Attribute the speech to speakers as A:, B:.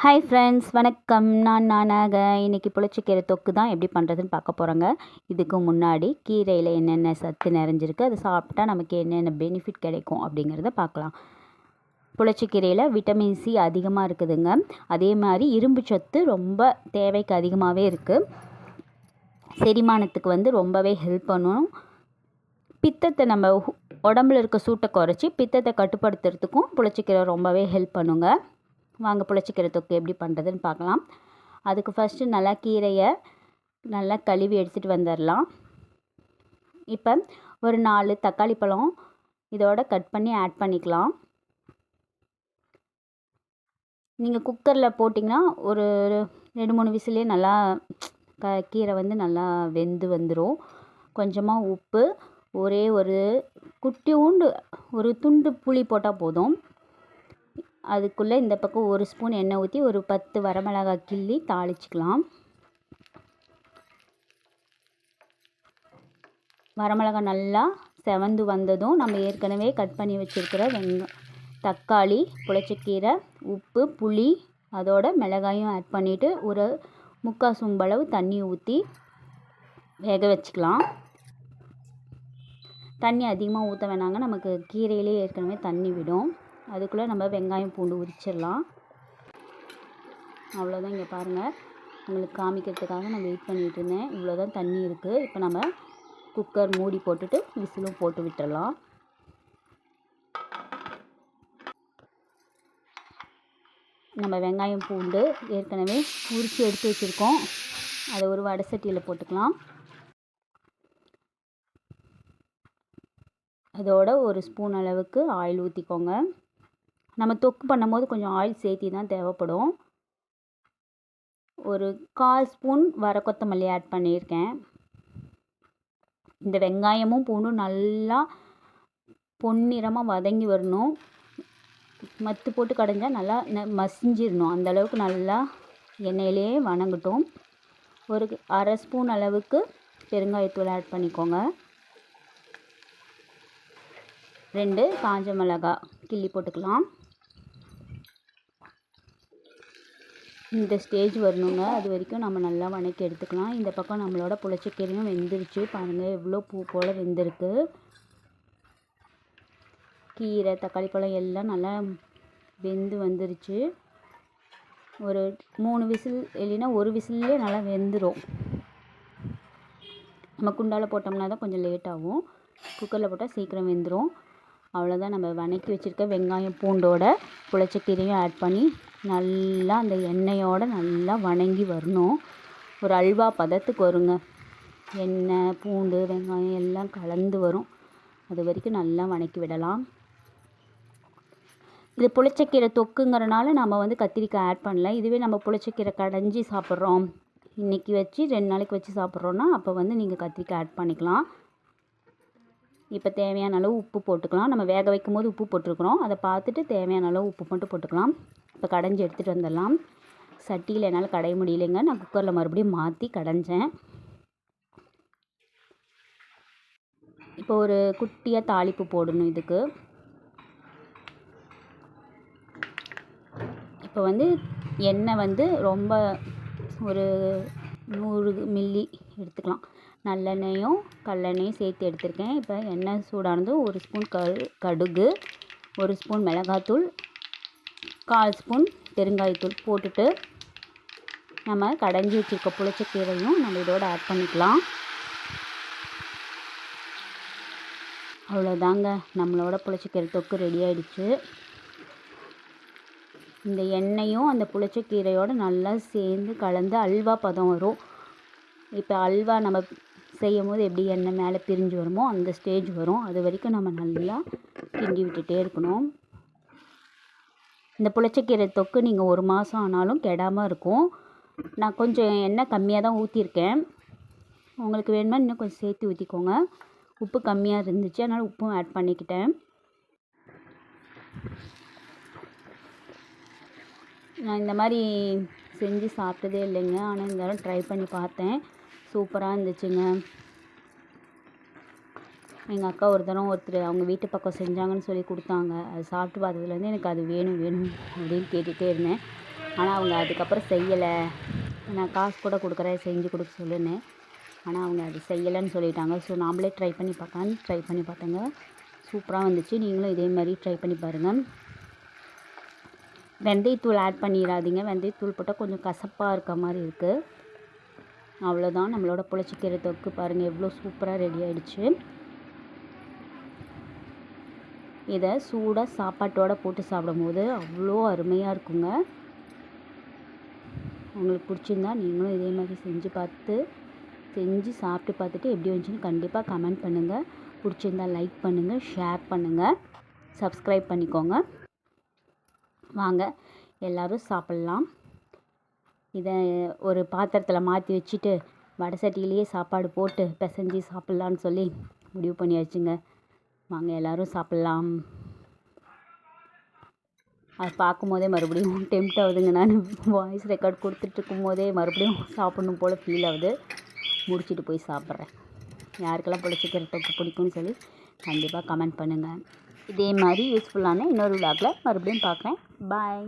A: Hi friends, வணக்கம். நான் நானாக இன்றைக்கி புளிச்சக்கீரை தொக்கு தான் எப்படி பண்ணுறதுன்னு பார்க்க போகிறோங்க. இதுக்கு முன்னாடி கீரையில் என்னென்ன சத்து நிறைஞ்சிருக்கு, அதை சாப்பிட்டா நமக்கு என்னென்ன பெனிஃபிட் கிடைக்கும் அப்படிங்கிறத பார்க்கலாம். புளிச்சக்கீரையில் விட்டமின் சி அதிகமாக இருக்குதுங்க. அதே மாதிரி இரும்பு சத்து ரொம்ப தேவைக்கு அதிகமாகவே இருக்குது. செரிமானத்துக்கு ரொம்பவே ஹெல்ப் பண்ணும். பித்தத்தை நம்ம உடம்புல இருக்க சூட்டை குறைச்சி பித்தத்தை கட்டுப்படுத்துறதுக்கும் புளிச்சக்கீரை ரொம்பவே ஹெல்ப் பண்ணுங்க. வாங்க புளிச்சக்கீரை தொக்கு எப்படி பண்ணுறதுன்னு பார்க்கலாம். அதுக்கு ஃபஸ்ட்டு நல்லா கீரையை நல்லா கழுவி எடுத்துகிட்டு வந்துடலாம். இப்போ ஒரு 4 தக்காளி பழம் இதோட கட் பண்ணி ஆட் பண்ணிக்கலாம். நீங்கள் குக்கரில் போட்டிங்கன்னா ஒரு 2-3 விசிலே நல்லா கீரை நல்லா வெந்து வந்துடும். கொஞ்சமாக உப்பு, ஒரே ஒரு குட்டியூண்டு ஒரு துண்டு புளி போட்டால் போதும். அதுக்குள்ளே இந்த பக்கம் 1 ஸ்பூன் எண்ணெய் ஊற்றி ஒரு 10 வரமிளகாய் கிள்ளி தாளிச்சிக்கலாம். வரமிளகாய் நல்லா செவந்து வந்ததும் நம்ம ஏற்கனவே கட் பண்ணி வச்சுருக்கிற தக்காளி, புளிச்சக்கீரை, உப்பு, புளி அதோட மிளகாயும் ஆட் பண்ணிவிட்டு ஒரு 3/4 சொம்பளவு தண்ணி ஊற்றி வேக வச்சுக்கலாம். தண்ணி அதிகமாக ஊற்ற வேணாங்க, நமக்கு கீரையிலே ஏற்கனவே தண்ணி விடும். அதுக்குள்ளே நம்ம வெங்காயம் பூண்டு உரிச்சிடலாம். அவ்வளோதான். இங்கே பாருங்கள், உங்களுக்கு காமிக்கிறதுக்காக நான் வெயிட் பண்ணிகிட்டு இருந்தேன். இவ்வளோதான் தண்ணி இருக்குது. இப்போ நம்ம குக்கர் மூடி போட்டுட்டு விசிலும் போட்டு விட்டுடலாம். நம்ம வெங்காயம் பூண்டு ஏற்கனவே உரித்து எடுத்து வச்சுருக்கோம். அதை ஒரு வடை சட்டியில் போட்டுக்கலாம். அதோட 1 ஸ்பூன் அளவுக்கு ஆயில் ஊற்றிக்கோங்க. நம்ம தொக்கு பண்ணும்போது கொஞ்சம் ஆயில் சேர்த்தி தான் தேவைப்படும். ஒரு 1/4 ஸ்பூன் வர கொத்தமல்லி ஆட் பண்ணியிருக்கேன். இந்த வெங்காயமும் பூண்டும் நல்லா பொன்னிறமாக வதங்கி வரணும். மத்து போட்டு கடைஞ்சால் நல்லா மசிஞ்சிடணும். அந்தளவுக்கு நல்லா எண்ணெயிலே வணங்கட்டும். ஒரு 1/2 ஸ்பூன் அளவுக்கு பெருங்காயத்தூள் ஆட் பண்ணிக்கோங்க. 2 காஞ்ச மிளகாய் கிள்ளி போட்டுக்கலாம். இந்த ஸ்டேஜ் வரணுங்க. அது வரைக்கும் நம்ம நல்லா வணக்கி எடுத்துக்கலாம். இந்த பக்கம் நம்மளோட புளிச்சக்கீரையும் வெந்துருச்சு. பாருங்கள் எவ்வளோ பூ போல் வெந்திருக்கு. கீரை, தக்காளி பழம் எல்லாம் நல்லா வெந்து வந்துருச்சு. ஒரு 3 விசில் இல்லைன்னா 1 விசில்லே நல்லா வெந்துடும். நம்ம குண்டால் போட்டோம்னா தான் கொஞ்சம் லேட் ஆகும். குக்கரில் போட்டால் சீக்கிரம் வெந்துடும். அவ்வளோதான். நம்ம வணக்கி வச்சுருக்க வெங்காயம் பூண்டோட புளிச்சக்கீரையும் ஆட் பண்ணி நல்லா அந்த எண்ணெயோடு நல்லா வணங்கி வரணும். ஒரு அல்வா பதத்துக்கு வருங்க. எண்ணெய், பூண்டு, வெங்காயம் எல்லாம் கலந்து வரும். அது வரைக்கும் நல்லா வணக்கி விடலாம். இது புளிச்சக்கீரை தொக்குங்கிறனால நம்ம கத்திரிக்காய் ஆட் பண்ணல. இதுவே நம்ம புளிச்சக்கீரை கடைஞ்சி சாப்பிட்றோம், இன்றைக்கி வச்சு 2 நாளைக்கு வச்சு சாப்பிட்றோன்னா அப்போ நீங்கள் கத்திரிக்காய் ஆட் பண்ணிக்கலாம். இப்போ தேவையான அளவு உப்பு போட்டுக்கலாம். நம்ம வேக வைக்கும் போது உப்பு போட்டிருக்கிறோம். அதை பார்த்துட்டு தேவையான அளவு உப்பு மட்டும் போட்டுக்கலாம். இப்போ கடைஞ்சி எடுத்துகிட்டு வந்துடலாம். சட்டியில் என்னால் கடைய முடியலைங்க, நான் குக்கரில் மறுபடியும் மாற்றி கடைஞ்சேன். இப்போ ஒரு குட்டியாக தாளிப்பு போடணும் இதுக்கு. இப்போ எண்ணெய் ரொம்ப ஒரு 100 மில்லி எடுத்துக்கலாம். நல்லெண்ணெயும் கடலெண்ணெயும் சேர்த்து எடுத்திருக்கேன். இப்போ எண்ணெய் சூடானது 1 ஸ்பூன் கடுகு, 1 ஸ்பூன் மிளகாத்தூள், 1/4 ஸ்பூன் பெருங்காயத்தூள் போட்டுட்டு நம்ம கடைஞ்சி வச்சுருக்க புளிச்சக்கீரையும் நம்ம இதோட ஆட் பண்ணிக்கலாம். அவ்வளோதாங்க, நம்மளோட புளிச்சக்கீரை தொக்கு ரெடி ஆகிடுச்சு. இந்த எண்ணெயும் அந்த புளிச்சக்கீரையோடு நல்லா சேர்ந்து கலந்து அல்வா பதம் வரும். இப்போ அல்வா நம்ம செய்யும் போது எப்படி எண்ணெய் மேலே பிரிஞ்சு வருமோ அந்த ஸ்டேஜ் வரும். அது வரைக்கும் நம்ம நல்லா கிண்டி விட்டுட்டே இருக்கணும். இந்த புளிச்சக்கீரை தொக்கு நீங்கள் 1 மாதம் ஆனாலும் கெடாமல் இருக்கும். நான் கொஞ்சம் எண்ணெய் கம்மியாக தான் ஊற்றிருக்கேன். உங்களுக்கு வேணுமா இன்னும் கொஞ்சம் சேர்த்து ஊற்றிக்கோங்க. உப்பு கம்மியாக இருந்துச்சு, அதனால் உப்பும் ஆட் பண்ணிக்கிட்டேன். நான் இந்த மாதிரி செஞ்சு சாப்பிட்டதே இல்லைங்க, ஆனால் இந்த தடவை ட்ரை பண்ணி பார்த்தேன். சூப்பராக இருந்துச்சுங்க. எங்கள் அக்கா ஒருத்தர் அவங்க வீட்டு பக்கம் செஞ்சாங்கன்னு சொல்லி கொடுத்தாங்க. அது சாப்பிட்டு பார்த்ததுலேருந்து எனக்கு அது வேணும் வேணும் அப்படின்னு கேட்டுகிட்டே இருந்தேன். ஆனால் அவங்க அதுக்கப்புறம் செய்யலை. நான் காசு கூட கொடுக்குறேன் செஞ்சு கொடுக்க சொல்லுன்னு. ஆனால் அவங்க அது செய்யலைன்னு சொல்லிட்டாங்க. ஸோ நாம்ளே ட்ரை பண்ணி பார்க்கலான்னு ட்ரை பண்ணி பார்த்தேங்க. சூப்பராக வந்துச்சு. நீங்களும் இதே மாதிரி ட்ரை பண்ணி பாருங்கள். வெந்தயத்தூள் ஆட் பண்ணிடாதீங்க. வெந்தயத்தூள் போட்டால் கொஞ்சம் கசப்பாக இருக்க மாதிரி இருக்குது. அவ்வளோதான், நம்மளோட புளிச்சக்கீரை தொக்கு பாருங்கள் எவ்வளோ சூப்பராக ரெடி ஆகிடுச்சு. இதை சூடாக சாப்பாட்டோடு போட்டு சாப்பிடும்போது அவ்வளோ அருமையாக இருக்குங்க. உங்களுக்கு பிடிச்சிருந்தா நீங்களும் இதே மாதிரி செஞ்சு சாப்பிட்டு பார்த்துட்டு எப்படி வந்துச்சுன்னு கண்டிப்பாக கமெண்ட் பண்ணுங்கள். பிடிச்சிருந்தா லைக் பண்ணுங்கள், ஷேர் பண்ணுங்கள், சப்ஸ்கிரைப் பண்ணிக்கோங்க. வாங்க எல்லோரும் சாப்பிட்லாம். இதை ஒரு பாத்திரத்தில் மாற்றி வச்சுட்டு வடை சட்டியிலேயே சாப்பாடு போட்டு பிசைஞ்சு சாப்பிட்லான்னு சொல்லி முடிவு பண்ணியாச்சுங்க. வாங்க எல்லோரும் சாப்பிட்லாம். அது பார்க்கும்போதே மறுபடியும் டெம்ட் ஆகுதுங்க. நான் வாய்ஸ் ரெக்கார்ட் கொடுத்துட்ருக்கும் போதே மறுபடியும் சாப்பிட்ணும் போல் ஃபீல் ஆகுது. முடிச்சுட்டு போய் சாப்பிட்றேன். யாருக்கெல்லாம் புளிச்சக்கீரை தொக்கு பிடிக்கும்னு சொல்லி கண்டிப்பாக கமெண்ட் பண்ணுங்கள். இதே மாதிரி யூஸ்ஃபுல்லான இன்னொரு விளாகில் மறுபடியும் பார்க்குறேன். பாய்.